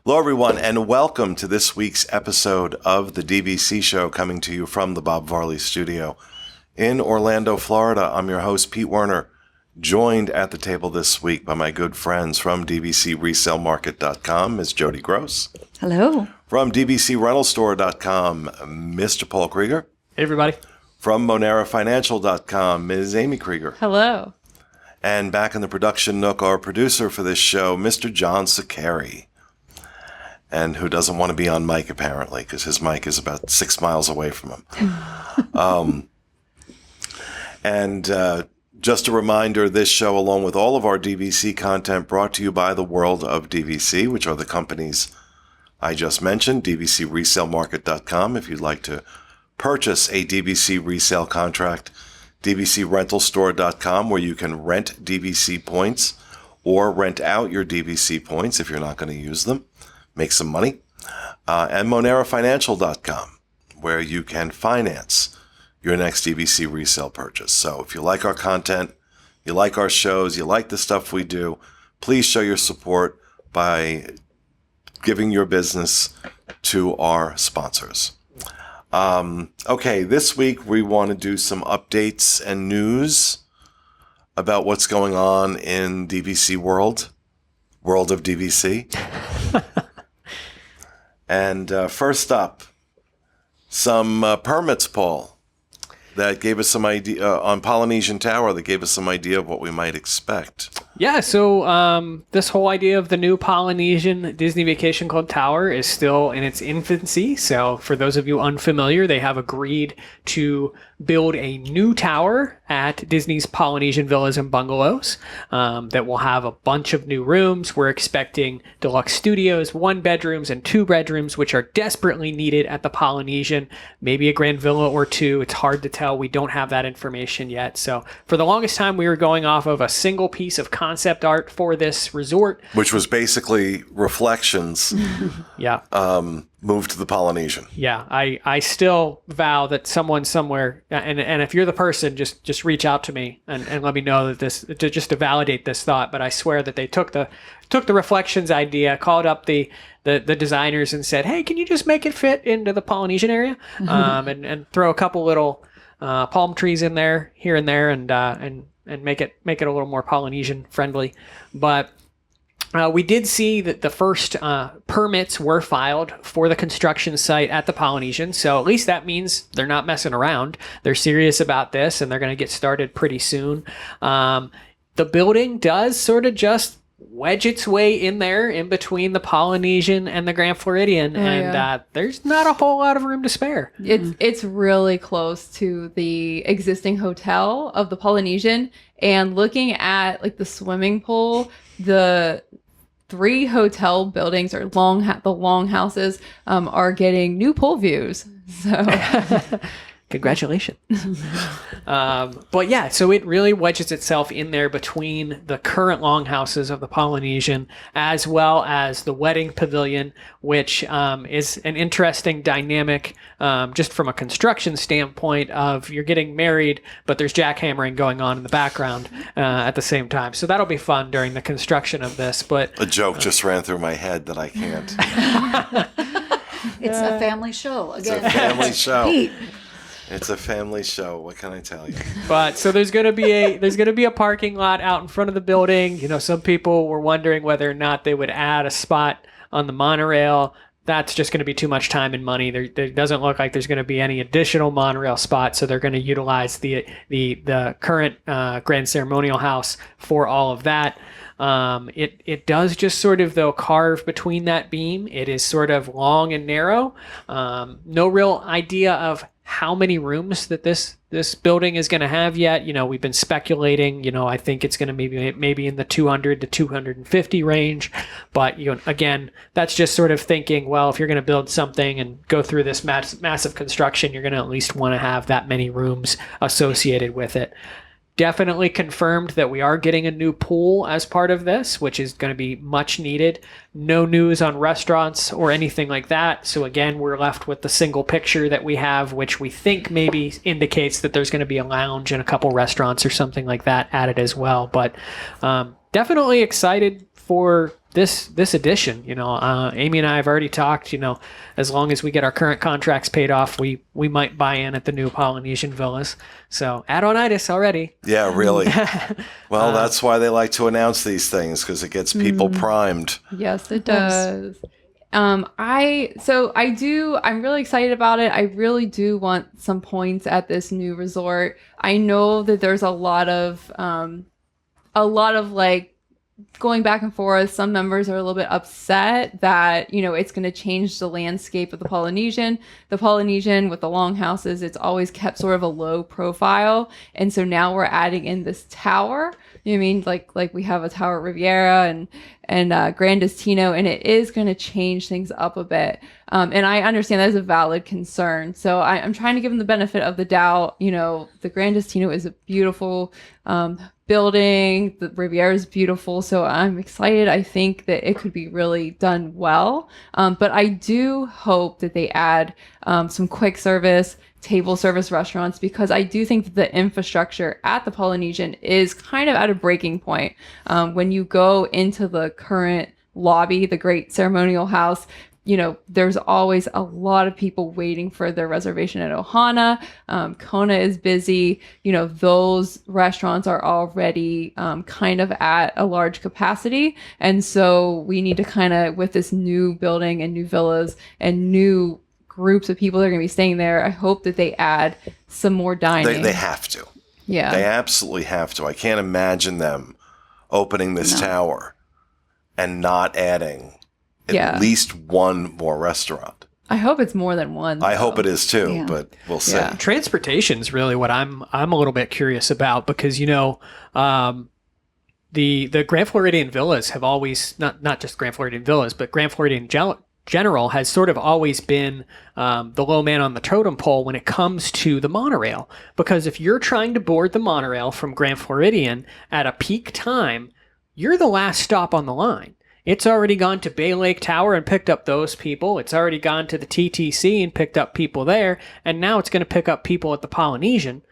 Hello, everyone, and welcome to this week's episode of the DVC Show, coming to you from the Bob Varley Studio in Orlando, Florida. I'm your host, Pete Werner, joined at the table this week by my good friends from DVCResaleMarket.com, Ms. Jody Gross. Hello. From DVCRentalStore.com, Mr. Paul Krieger. Hey, everybody. From MoneraFinancial.com, Ms. Amy Krieger. Hello. And back in the production nook, our producer for this show, Mr. John Sakari. And who doesn't want to be on mic, apparently, because his mic is about 6 miles away from him. Just a reminder, this show, along with all of our DVC content, brought to you by the World of DVC, which are the companies I just mentioned, DVCResaleMarket.com. If you'd like to purchase a DVC resale contract, DVCRentalStore.com, where you can rent DVC points or rent out your DVC points if you're not going to use them. Make some money. And MoneraFinancial.com, where you can finance your next DVC resale purchase. So if you like our content, you like our shows, you like the stuff we do, please show your support by giving your business to our sponsors. Okay, this week we want to do some updates and news about what's going on in DVC World of DVC. And first up, some permits, Paul, that gave us some idea on Polynesian Tower that gave us some idea of what we might expect. Yeah, so this whole idea of the new Polynesian Disney Vacation Club Tower is still in its infancy. So for those of you unfamiliar, they have agreed to build a new tower at Disney's Polynesian Villas and Bungalows that will have a bunch of new rooms. We're expecting deluxe studios, 1 bedrooms and 2 bedrooms, which are desperately needed at the Polynesian. Maybe a grand villa or 2. It's hard to tell. We don't have that information yet. So for the longest time, we were going off of a single piece of concept art for this resort, which was basically Reflections. Yeah. Moved to the Polynesian. Yeah, I still vow that someone somewhere, and if you're the person, just reach out to me and let me know that this, just to validate this thought. But I swear that they took the Reflections idea, called up the designers and said, hey, can you just make it fit into the Polynesian area, and throw a couple little palm trees in there, here and there, and make it a little more Polynesian friendly. But we did see that the first permits were filed for the construction site at the Polynesian. So at least that means they're not messing around. They're serious about this, and they're going to get started pretty soon. The building does sort of just wedge its way in there in between the Polynesian and the Grand Floridian. There's not a whole lot of room to spare. It's really close to the existing hotel of the Polynesian. And looking at like the swimming pool, the 3 hotel buildings or the longhouses are getting new pool views. So congratulations. But yeah, so it really wedges itself in there between the current longhouses of the Polynesian as well as the wedding pavilion, which is an interesting dynamic just from a construction standpoint of you're getting married, but there's jackhammering going on in the background at the same time. So that'll be fun during the construction of this. But a joke just ran through my head that I can't. It's a family show. Again, it's a family show. Pete. It's a family show. What can I tell you? But so there's going to be a parking lot out in front of the building. You know, some people were wondering whether or not they would add a spot on the monorail. That's just going to be too much time and money. There doesn't look like there's going to be any additional monorail spots, so they're going to utilize the current Grand Ceremonial House for all of that. It does just sort of, though, carve between that beam. It is sort of long and narrow. No real idea of how many rooms that this building is going to have yet. You know, we've been speculating. You know, I think it's going to maybe in the 200 to 250 range. But you know, again, that's just sort of thinking, well, if you're going to build something and go through this massive construction, you're going to at least want to have that many rooms associated with it. Definitely confirmed that we are getting a new pool as part of this, which is going to be much needed. No news on restaurants or anything like that. So again, we're left with the single picture that we have, which we think maybe indicates that there's going to be a lounge and a couple restaurants or something like that added as well. But definitely excited for this edition. Amy and I have already talked. As long as we get our current contracts paid off, we might buy in at the new Polynesian villas. So add-on-itis already. Yeah, really. Well, that's why they like to announce these things, because it gets people primed. Yes, it does. I'm really excited about it. I really do want some points at this new resort. I know that there's a lot of like going back and forth. Some members are a little bit upset that, it's going to change the landscape of the Polynesian. The Polynesian with the longhouses, it's always kept sort of a low profile. And so now we're adding in this tower. You know what I mean? Like we have a tower at Riviera and Grand Destino, and it is going to change things up a bit. And I understand that is a valid concern. So I'm trying to give them the benefit of the doubt. The Grand Destino is a beautiful building. The Riviera is beautiful. So I'm excited. I think that it could be really done well. But I do hope that they add some quick service, table service restaurants, because I do think that the infrastructure at the Polynesian is kind of at a breaking point. When you go into the current lobby, the Great Ceremonial House, there's always a lot of people waiting for their reservation at Ohana. Kona is busy. Those restaurants are already kind of at a large capacity. And so we need to kind of, with this new building and new villas and new groups of people that are going to be staying there, I hope that they add some more dining. They have to. Yeah. They absolutely have to. I can't imagine them opening this tower and not adding at least one more restaurant. I hope it's more than one. I hope it is too, but we'll see. Yeah. Transportation is really what I'm a little bit curious about, because the Grand Floridian villas have always, not just Grand Floridian villas, but Grand Floridian General has sort of always been the low man on the totem pole when it comes to the monorail. Because if you're trying to board the monorail from Grand Floridian at a peak time, you're the last stop on the line. It's already gone to Bay Lake Tower and picked up those people. It's already gone to the TTC and picked up people there. And now it's going to pick up people at the Polynesian.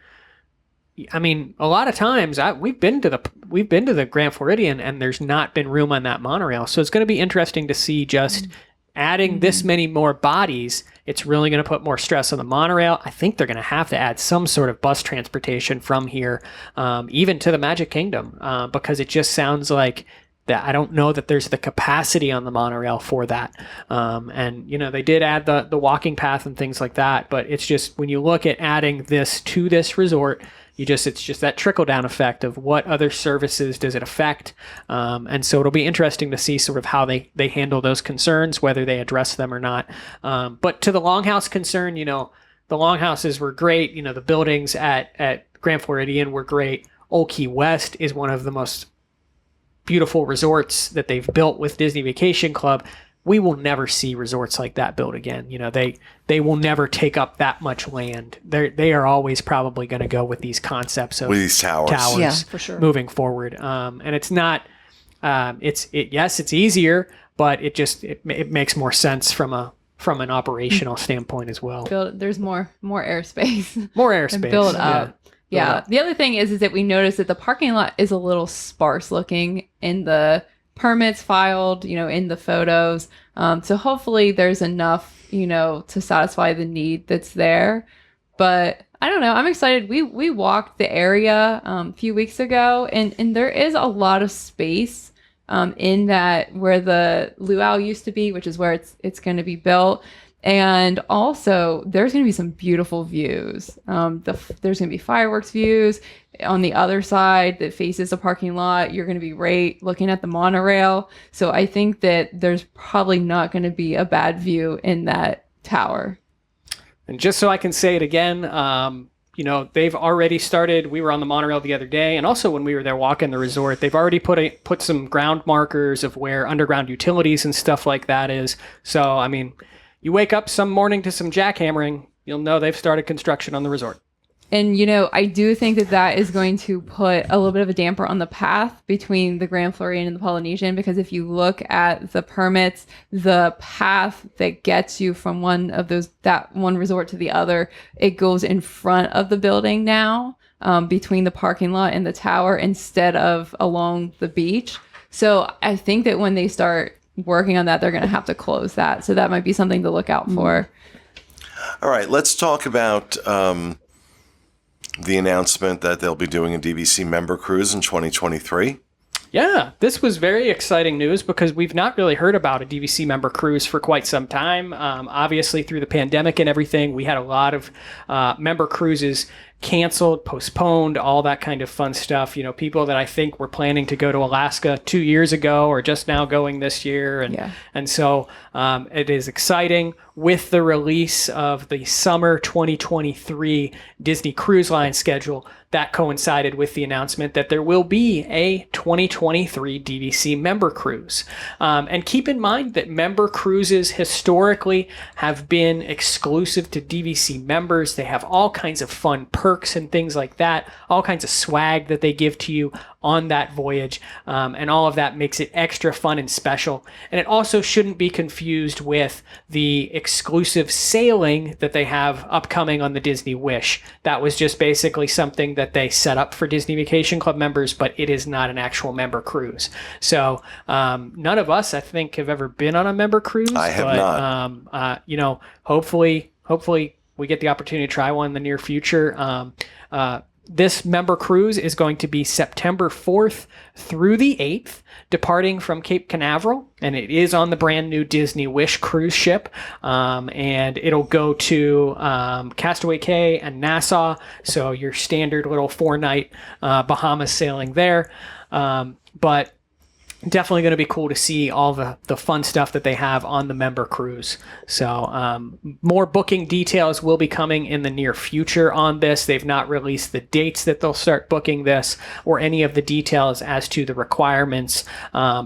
I mean, a lot of times we've been to the Grand Floridian and there's not been room on that monorail. So it's going to be interesting to see just adding this many more bodies. It's really going to put more stress on the monorail. I think they're going to have to add some sort of bus transportation from here, even to the Magic Kingdom, because it just sounds like that. I don't know that there's the capacity on the monorail for that. And they did add the walking path and things like that, but it's just, when you look at adding this to this resort, it's just that trickle down effect of what other services does it affect. And so it'll be interesting to see sort of how they handle those concerns, whether they address them or not. But to the longhouse concern, the longhouses were great. The buildings at Grand Floridian were great. Old Key West is one of the most beautiful resorts that they've built with Disney Vacation Club. We will never see resorts like that built again. They will never take up that much land. They are always probably going to go with these concepts of these towers. Yeah, for sure. Moving forward. And it's not. It's easier, but it makes more sense from an operational standpoint as well. There's more airspace. More airspace. Build up. Yeah. The other thing is that we noticed that the parking lot is a little sparse looking in the permits filed, in the photos. So hopefully there's enough, to satisfy the need that's there. But I don't know. I'm excited. We walked the area a few weeks ago, and there is a lot of space in that where the luau used to be, which is where it's going to be built. And also, there's going to be some beautiful views. There's going to be fireworks views on the other side that faces the parking lot. You're going to be right looking at the monorail. So I think that there's probably not going to be a bad view in that tower. And just so I can say it again, they've already started. We were on the monorail the other day, and also when we were there walking the resort, they've already put some ground markers of where underground utilities and stuff like that is. So, I mean, you wake up some morning to some jackhammering, you'll know they've started construction on the resort. And, I do think that is going to put a little bit of a damper on the path between the Grand Floridian and the Polynesian, because if you look at the permits, the path that gets you from that one resort to the other, it goes in front of the building now, between the parking lot and the tower instead of along the beach. So I think that when they start working on that, they're going to have to close that. So that might be something to look out for. All right, let's talk about the announcement that they'll be doing a DVC member cruise in 2023. Yeah, this was very exciting news because we've not really heard about a DVC member cruise for quite some time. Obviously, through the pandemic and everything, we had a lot of member cruises canceled, postponed, all that kind of fun stuff. You know, people that I think were planning to go to Alaska 2 years ago or just now going this year. And so it is exciting. With the release of the summer 2023 Disney Cruise Line schedule, that coincided with the announcement that there will be a 2023 DVC member cruise. And keep in mind that member cruises historically have been exclusive to DVC members. They have all kinds of fun perks and things like that, all kinds of swag that they give to you on that voyage. And all of that makes it extra fun and special. And it also shouldn't be confused with the exclusive sailing that they have upcoming on the Disney Wish. That was just basically something that they set up for Disney Vacation Club members, but it is not an actual member cruise. So none of us, I think, have ever been on a member cruise. I have not. You know, hopefully we get the opportunity to try one in the near future. This member cruise is going to be September 4th through the 8th, departing from Cape Canaveral, and it is on the brand new Disney Wish cruise ship, and it'll go to Castaway Cay and Nassau, so your standard little 4-night Bahamas sailing there, but definitely going to be cool to see all the fun stuff that they have on the member cruise. So more booking details will be coming in the near future on this. They've not released the dates that they'll start booking this or any of the details as to the requirements,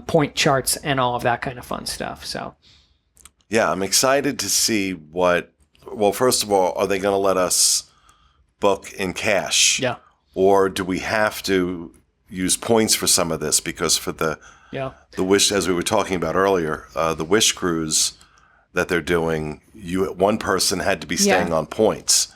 point charts, and all of that kind of fun stuff. So yeah, I'm excited to see first of all, are they going to let us book in cash? Yeah. Or do we have to use points for some of this? Because for the Wish, as we were talking about earlier, the Wish cruise that they're doing, one person had to be staying on points.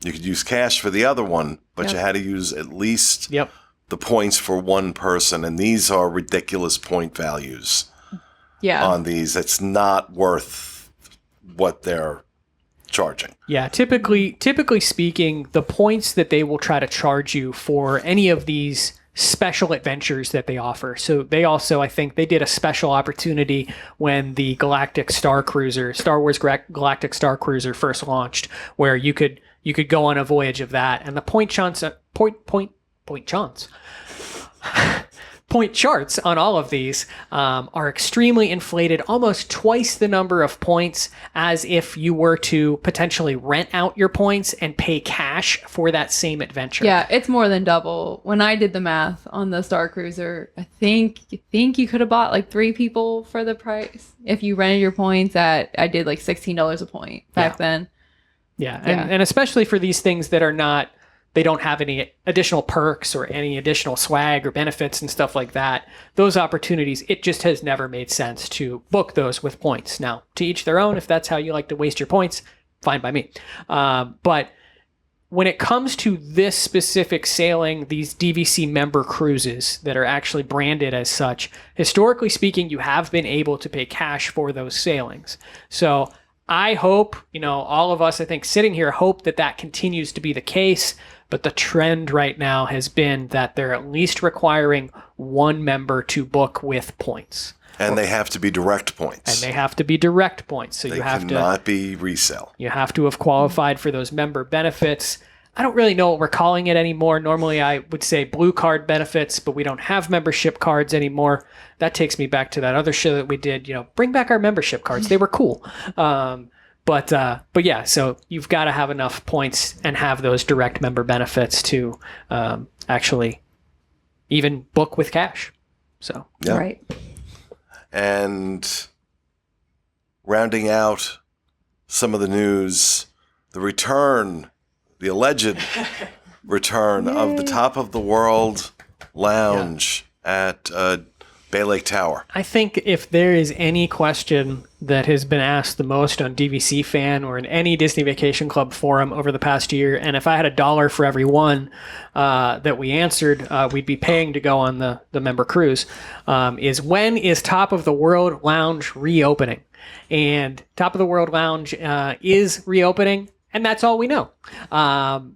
You could use cash for the other one, but you had to use at least the points for one person, and these are ridiculous point values on these. It's not worth what they're charging. Yeah, typically speaking, the points that they will try to charge you for any of these special adventures that they offer. So they also, I think they did a special opportunity when the Galactic Star Wars Galactic Star Cruiser first launched, where you could go on a voyage of that, and the point charts on all of these are extremely inflated, almost twice the number of points as if you were to potentially rent out your points and pay cash for that same adventure. Yeah, it's more than double. When I did the math on the Star Cruiser, I think you could have bought like 3 people for the price if you rented your points I did like $16 a point back then. Yeah, and especially for these things that are not, they don't have any additional perks or any additional swag or benefits and stuff like that. Those opportunities, it just has never made sense to book those with points. Now, to each their own. If that's how you like to waste your points, fine by me. But when it comes to this specific sailing, these DVC member cruises that are actually branded as such, historically speaking, you have been able to pay cash for those sailings. So I hope, all of us, I think, sitting here hope that continues to be the case. But the trend right now has been that they're at least requiring one member to book with points. And they have to be direct points. So they you have cannot be resale. You have to have qualified for those member benefits. I don't really know what we're calling it anymore. Normally I would say blue card benefits, but we don't have membership cards anymore. That takes me back to that other show that we did, bring back our membership cards. They were cool. But yeah, so you've got to have enough points and have those direct member benefits to actually even book with cash. So Right. And rounding out some of the news, the alleged return of the Top of the World Lounge at Bay Lake Tower. I think if there is any question that has been asked the most on DVC Fan or in any Disney Vacation Club forum over the past year. And if I had $1 for every one that we answered, we'd be paying to go on the member cruise, is when is Top of the World Lounge reopening? And Top of the World Lounge is reopening. And that's all we know.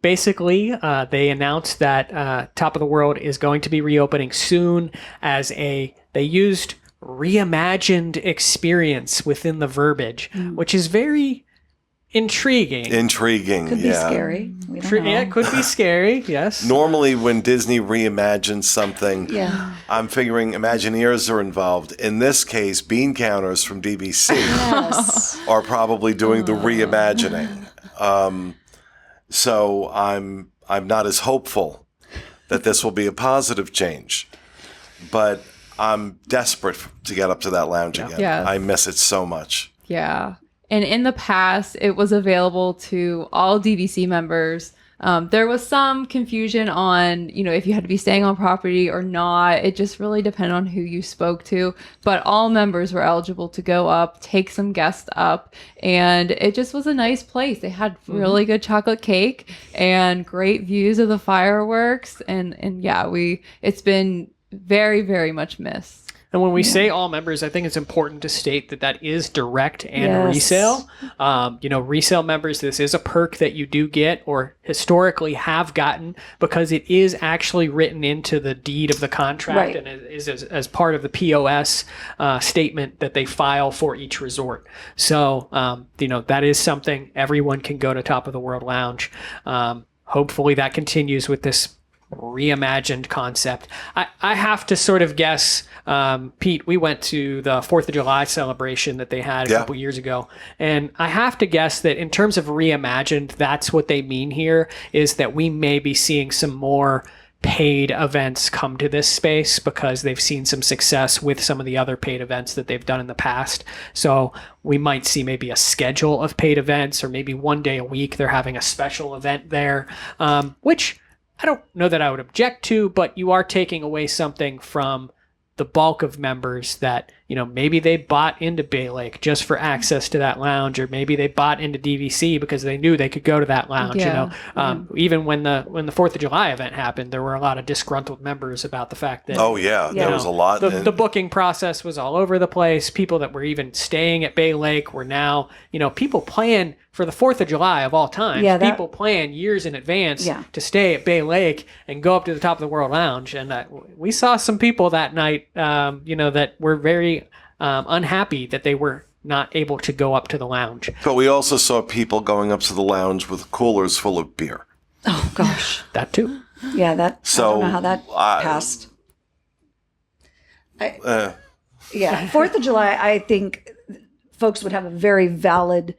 Basically, they announced that Top of the World is going to be reopening soon as they used reimagined experience within the verbiage, which is very intriguing. Could be scary. We don't know. Yeah, it could be scary, yes. Normally, when Disney reimagines something, Yeah. I'm figuring Imagineers are involved. In this case, bean counters from DVC Yes. are probably doing the reimagining. So I'm not as hopeful that this will be a positive change, but I'm desperate to get up to that lounge again. Yeah. I miss it so much. Yeah. And in the past, it was available to all DVC members. There was some confusion on, if you had to be staying on property or not. It just really depended on who you spoke to. But all members were eligible to go up, take some guests up. And it just was a nice place. They had really good chocolate cake and great views of the fireworks. And yeah, it's been very, very much missed. And when we say all members, I think it's important to state that is direct and Yes. resale. Resale members, this is a perk that you do get or historically have gotten because it is actually written into the deed of the contract Right. and it is as part of the POS statement that they file for each resort. So, that is something everyone can go to Top of the World Lounge. Hopefully that continues with this reimagined concept. I have to sort of guess, Pete, we went to the 4th of July celebration that they had a couple years ago, and I have to guess that in terms of reimagined, that's what they mean here, is that we may be seeing some more paid events come to this space because they've seen some success with some of the other paid events that they've done in the past. So we might see maybe a schedule of paid events, or maybe one day a week they're having a special event there, which I don't know that I would object to, but you are taking away something from the bulk of members that, maybe they bought into Bay Lake just for access to that lounge, or maybe they bought into DVC because they knew they could go to that lounge. Yeah. Even when the 4th of July event happened, there were a lot of disgruntled members about the fact that There was a lot. the booking process was all over the place. People that were even staying at Bay Lake were now, people plan for the 4th of July of all time. People plan years in advance to stay at Bay Lake and go up to the Top of the World Lounge. And we saw some people that night, that were very unhappy that they were not able to go up to the lounge. But we also saw people going up to the lounge with coolers full of beer. Oh, gosh. That too. Yeah, I So, don't know how that passed. Yeah, 4th of July, I think folks would have a very valid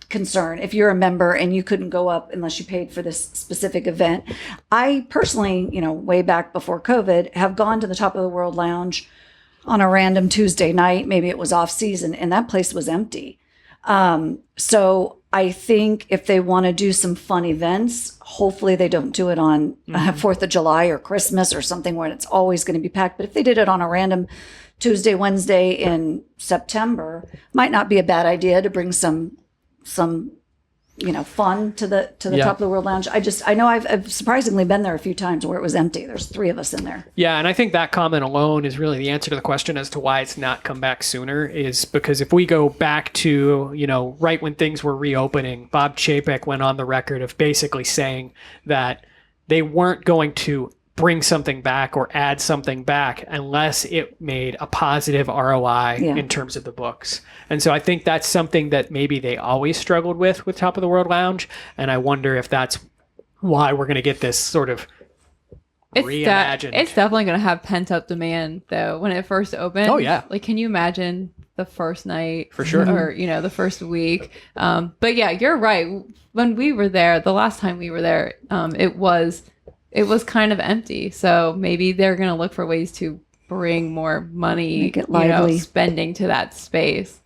concern if you're a member and you couldn't go up unless you paid for this specific event. I personally, way back before COVID, have gone to the Top of the World Lounge on a random Tuesday night. Maybe it was off season, and that place was empty. So I think if they want to do some fun events, hopefully they don't do it on 4th of July or Christmas or something where it's always going to be packed. But if they did it on a random Tuesday, Wednesday in September, might not be a bad idea to bring some fun to the Top of the World Lounge. I know I've surprisingly been there a few times where it was empty. There's 3 of us in there. Yeah, and I think that comment alone is really the answer to the question as to why it's not come back sooner, is because if we go back to, right when things were reopening, Bob Chapek went on the record of basically saying that they weren't going to bring something back or add something back unless it made a positive ROI in terms of the books. And so I think that's something that maybe they always struggled with Top of the World Lounge. And I wonder if that's why we're going to get this sort of reimagined. It's definitely going to have pent up demand though when it first opened. Oh yeah. Like, can you imagine the first night for sure, or the first week? But yeah, you're right. When we were there, the last time we were there, it was kind of empty. So maybe they're going to look for ways to bring more money, make it lively, spending to that space.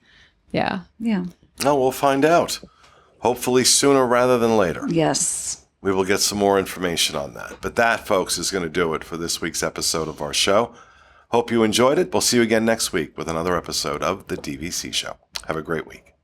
Yeah. Yeah. No, we'll find out. Hopefully sooner rather than later. Yes. We will get some more information on that. But that, folks, is going to do it for this week's episode of our show. Hope you enjoyed it. We'll see you again next week with another episode of The DVC Show. Have a great week.